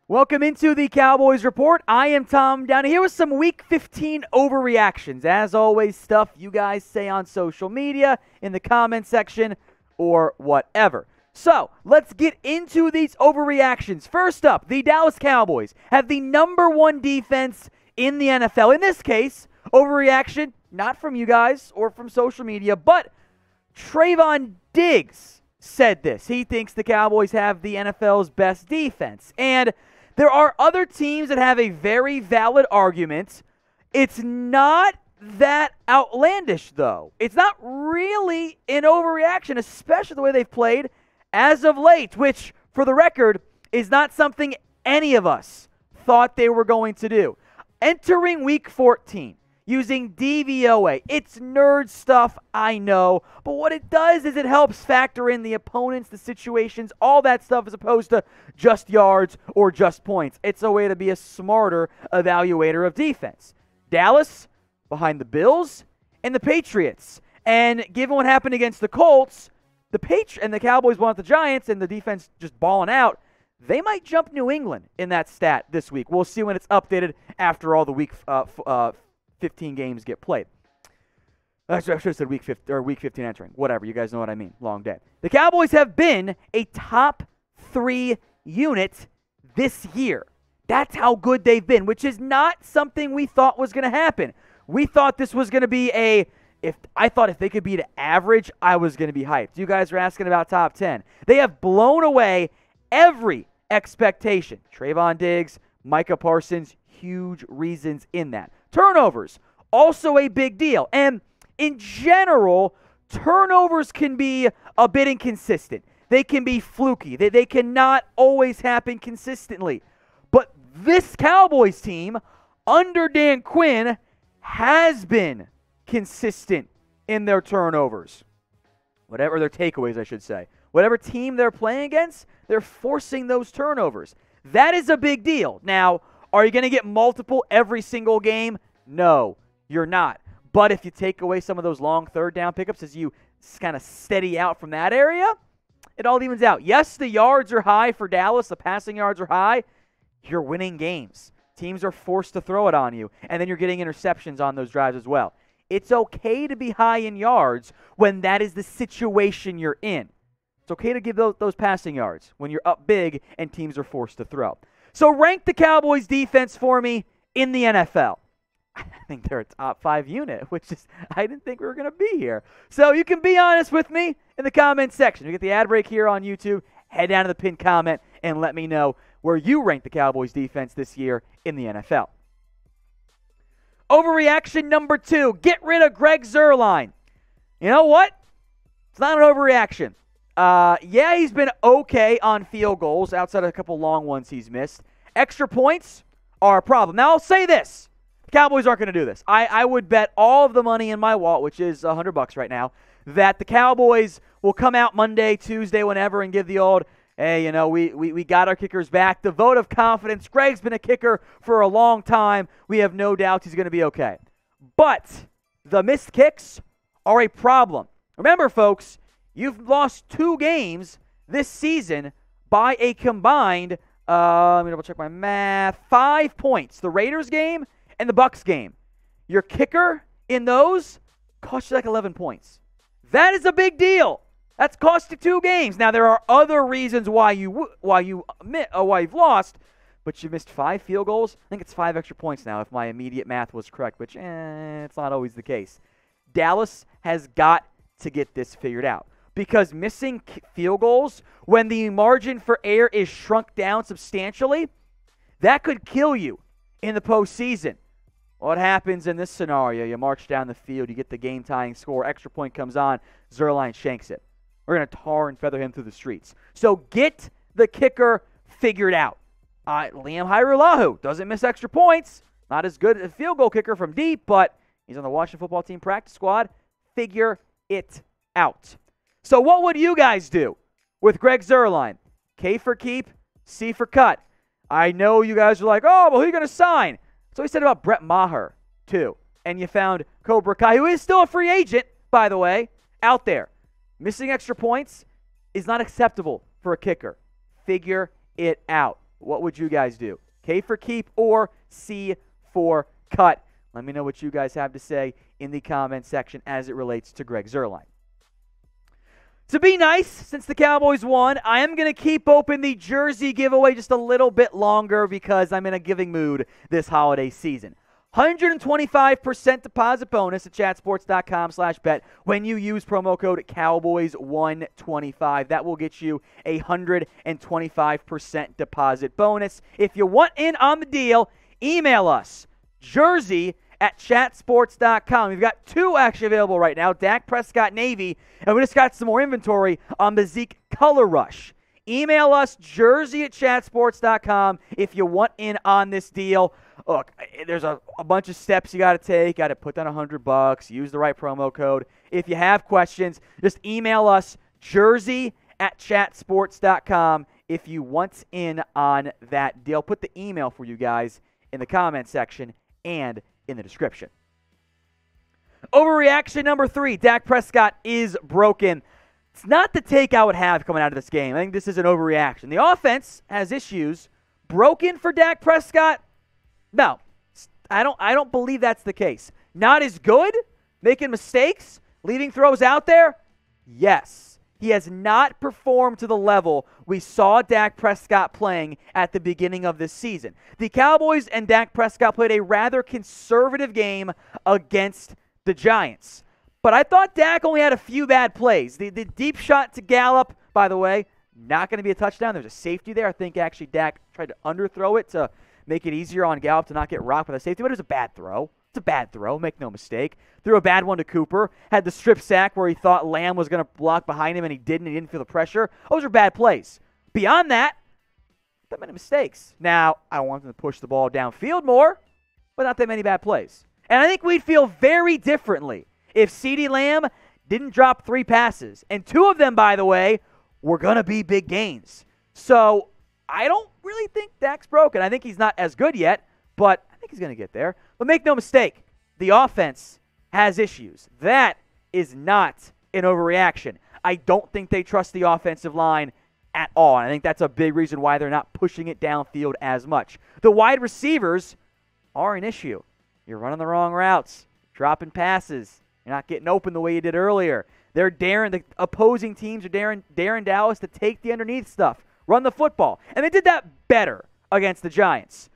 Welcome into the Cowboys Report. I am Tom Downey here with some Week 15 overreactions. As always, stuff you guys say on social media, in the comment section, or whatever. So, let's get into these overreactions. First up, the Dallas Cowboys have the #1 defense in the NFL. In this case, overreaction, not from you guys or from social media, but Trayvon Diggs said this. He thinks the Cowboys have the NFL's best defense. And there are other teams that have a very valid argument. It's not that outlandish, though. It's not really an overreaction, especially the way they've played as of late, which, for the record, is not something any of us thought they were going to do. Entering Week 14, using DVOA. It's nerd stuff, I know, but what it does is it helps factor in the opponents, the situations, all that stuff, as opposed to just yards or just points. It's a way to be a smarter evaluator of defense. Dallas, behind the Bills, and the Patriots. And given what happened against the Colts, and the Cowboys won at the Giants, and the defense just balling out, they might jump New England in that stat this week. We'll see when it's updated after all the Week 15 games get played. I should have said Week 15 entering. Whatever, you guys know what I mean. Long day. The Cowboys have been a top 3 unit this year. That's how good they've been, which is not something we thought was going to happen. We thought this was going to be if they could beat average, I was going to be hyped. You guys are asking about top 10. They have blown away every expectation. Trayvon Diggs, Micah Parsons, huge reasons in that. Turnovers, also a big deal. And in general, turnovers can be a bit inconsistent. They can be fluky. They cannot always happen consistently. But this Cowboys team, under Dan Quinn, has been consistent in their turnovers. Whatever their takeaways, I should say. Whatever team they're playing against, they're forcing those turnovers. That is a big deal. Now, are you going to get multiple every single game? No, you're not. But if you take away some of those long third down pickups as you kind of steady out from that area, it all evens out. Yes, the yards are high for Dallas. The passing yards are high. You're winning games. Teams are forced to throw it on you, and then you're getting interceptions on those drives as well. It's okay to be high in yards when that is the situation you're in. It's okay to give those passing yards when you're up big and teams are forced to throw. So rank the Cowboys defense for me in the NFL. I think they're a top 5 unit, which is, I didn't think we were going to be here. So you can be honest with me in the comment section. You get the ad break here on YouTube. Head down to the pinned comment and let me know where you rank the Cowboys defense this year in the NFL. Overreaction number 2. Get rid of Greg Zuerlein. You know what? It's not an overreaction. Yeah, he's been okay on field goals outside of a couple long ones he's missed. Extra points are a problem. Now, I'll say this. The Cowboys aren't going to do this. I would bet all of the money in my wallet, which is $100 right now, that the Cowboys will come out Monday, Tuesday, whenever, and give the old, hey, we got our kickers back. The vote of confidence. Greg's been a kicker for a long time. We have no doubt he's going to be okay. But the missed kicks are a problem. Remember, folks, you've lost 2 games this season by a combined, let me double check my math, 5 points. The Raiders game and the Bucks game. Your kicker in those cost you like 11 points. That is a big deal. That's cost you 2 games. Now, there are other reasons why you've lost, but you missed 5 field goals. I think it's 5 extra points now if my immediate math was correct, which it's not always the case. Dallas has got to get this figured out. Because missing field goals, when the margin for error is shrunk down substantially, that could kill you in the postseason. What happens in this scenario? You march down the field, you get the game-tying score, extra point comes on, Zuerlein shanks it. We're going to tar and feather him through the streets. So get the kicker figured out. Liam Hairulahu doesn't miss extra points. Not as good a field goal kicker from deep, but he's on the Washington football team practice squad. Figure it out. So what would you guys do with Greg Zuerlein? K for keep, C for cut. I know you guys are like, oh, well, who are you going to sign? So he said about Brett Maher, too. And you found Cobra Kai, who is still a free agent, by the way, out there. Missing extra points is not acceptable for a kicker. Figure it out. What would you guys do? K for keep or C for cut? Let me know what you guys have to say in the comment section as it relates to Greg Zuerlein. To be nice, since the Cowboys won, I am going to keep open the jersey giveaway just a little bit longer because I'm in a giving mood this holiday season. 125% deposit bonus at chatsports.com/bet when you use promo code Cowboys125. That will get you a 125% deposit bonus. If you want in on the deal, email us, jersey@chatsports.com. We've got two actually available right now, Dak Prescott Navy, and we just got some more inventory on the Zeke Color Rush. Email us, jersey@chatsports.com, if you want in on this deal. Look, there's a bunch of steps you got to take. Got to put down $100, use the right promo code. If you have questions, just email us, jersey@chatsports.com, if you want in on that deal. Put the email for you guys in the comment section and in the description. Overreaction number 3, Dak Prescott is broken. It's not the take I would have coming out of this game. I think this is an overreaction. The offense has issues. Broken for Dak Prescott? No. I don't believe that's the case. Not as good? Making mistakes? Leaving throws out there? Yes. He has not performed to the level we saw Dak Prescott playing at the beginning of this season. The Cowboys and Dak Prescott played a rather conservative game against the Giants. But I thought Dak only had a few bad plays. The deep shot to Gallup, by the way, not going to be a touchdown. There's a safety there. I think actually Dak tried to underthrow it to make it easier on Gallup to not get rocked with a safety, but it was a bad throw. It's a bad throw, make no mistake. Threw a bad one to Cooper. Had the strip sack where he thought Lamb was going to block behind him and he didn't. He didn't feel the pressure. Those are bad plays. Beyond that, not many mistakes. Now, I want them to push the ball downfield more, but not that many bad plays. And I think we'd feel very differently if CeeDee Lamb didn't drop 3 passes. And 2 of them, by the way, were going to be big gains. So I don't really think Dak's broken. I think he's not as good yet, but I think he's going to get there. But make no mistake, the offense has issues. That is not an overreaction. I don't think they trust the offensive line at all. And I think that's a big reason why they're not pushing it downfield as much. The wide receivers are an issue. You're running the wrong routes, dropping passes. You're not getting open the way you did earlier. The opposing teams are daring Dallas to take the underneath stuff, run the football. And they did that better against the Giants.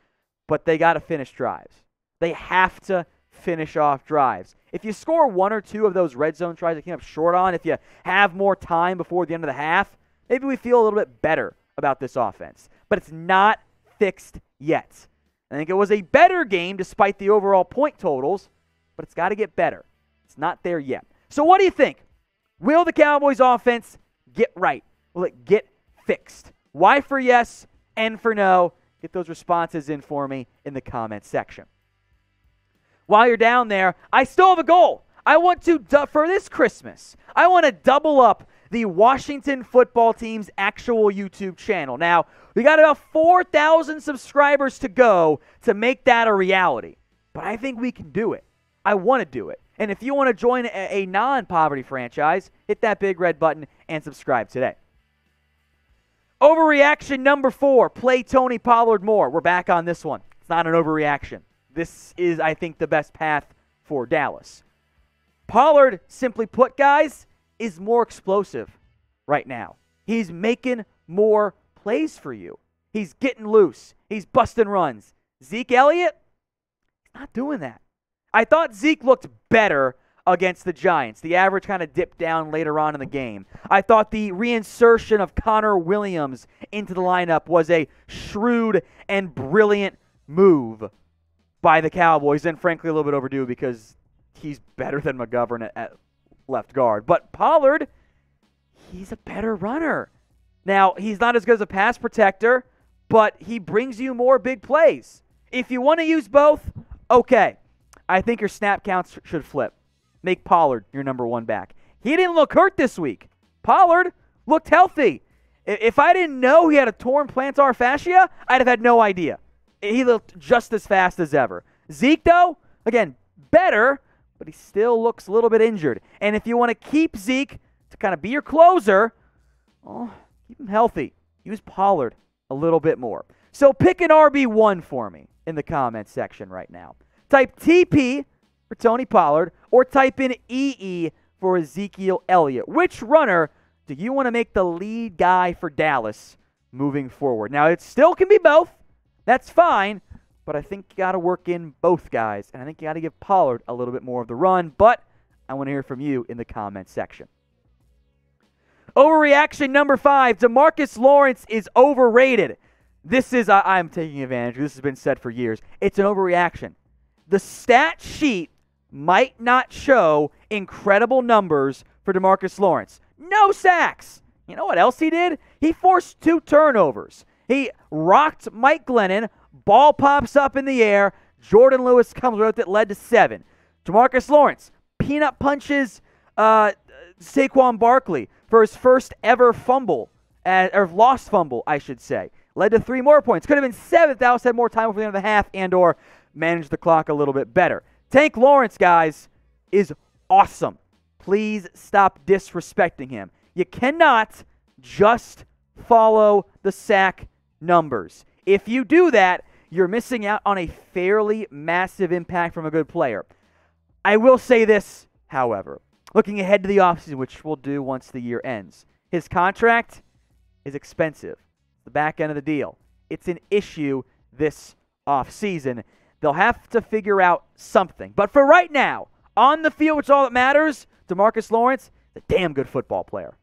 But they got to finish drives. They have to finish off drives. If you score 1 or 2 of those red zone tries that came up short on, if you have more time before the end of the half, maybe we feel a little bit better about this offense. But it's not fixed yet. I think it was a better game despite the overall point totals, but it's got to get better. It's not there yet. So what do you think? Will the Cowboys offense get right? Will it get fixed? Y for yes, N for no. Get those responses in for me in the comment section. While you're down there, I still have a goal. I want to, for this Christmas, I want to double up the Washington football team's actual YouTube channel. Now, we got about 4,000 subscribers to go to make that a reality. But I think we can do it. I want to do it. And if you want to join a non-poverty franchise, hit that big red button and subscribe today. Overreaction number 4, play Tony Pollard more. We're back on this one. It's not an overreaction. This is, I think, the best path for Dallas. Pollard, simply put, guys, is more explosive right now. He's making more plays for you. He's getting loose. He's busting runs. Zeke Elliott, he's not doing that. I thought Zeke looked better against the Giants. The average kind of dipped down later on in the game. I thought the reinsertion of Connor Williams into the lineup was a shrewd and brilliant move by the Cowboys, and frankly a little bit overdue because he's better than McGovern at left guard. But Pollard, he's a better runner. Now, he's not as good as a pass protector, but he brings you more big plays. If you want to use both, okay. I think your snap counts should flip. Make Pollard your number 1 back. He didn't look hurt this week. Pollard looked healthy. If I didn't know he had a torn plantar fascia, I'd have had no idea. He looked just as fast as ever. Zeke, though, again, better, but he still looks a little bit injured. And if you want to keep Zeke to kind of be your closer, keep him healthy. Use Pollard a little bit more. So pick an RB1 for me in the comments section right now. Type TP for Tony Pollard or type in EE for Ezekiel Elliott. Which runner do you want to make the lead guy for Dallas moving forward? Now, it still can be both. That's fine. But I think you got to work in both guys. And I think you got to give Pollard a little bit more of the run. But I want to hear from you in the comments section. Overreaction number 5. DeMarcus Lawrence is overrated. This is, I'm taking advantage. This has been said for years. It's an overreaction. The stat sheet might not show incredible numbers for DeMarcus Lawrence. No sacks. You know what else he did? He forced 2 turnovers. He rocked Mike Glennon. Ball pops up in the air. Jordan Lewis comes with it, led to 7. DeMarcus Lawrence peanut punches Saquon Barkley for his first ever fumble, or lost fumble, I should say. Led to 3 more points. Could have been 7 if Dallas had more time before the end of the half and or managed the clock a little bit better. Tank Lawrence, guys, is awesome. Please stop disrespecting him. You cannot just follow the sack numbers. If you do that, you're missing out on a fairly massive impact from a good player. I will say this, however. Looking ahead to the offseason, which we'll do once the year ends, his contract is expensive. The back end of the deal. It's an issue this offseason. They'll have to figure out something. But for right now, on the field, which is all that matters, DeMarcus Lawrence is a damn good football player.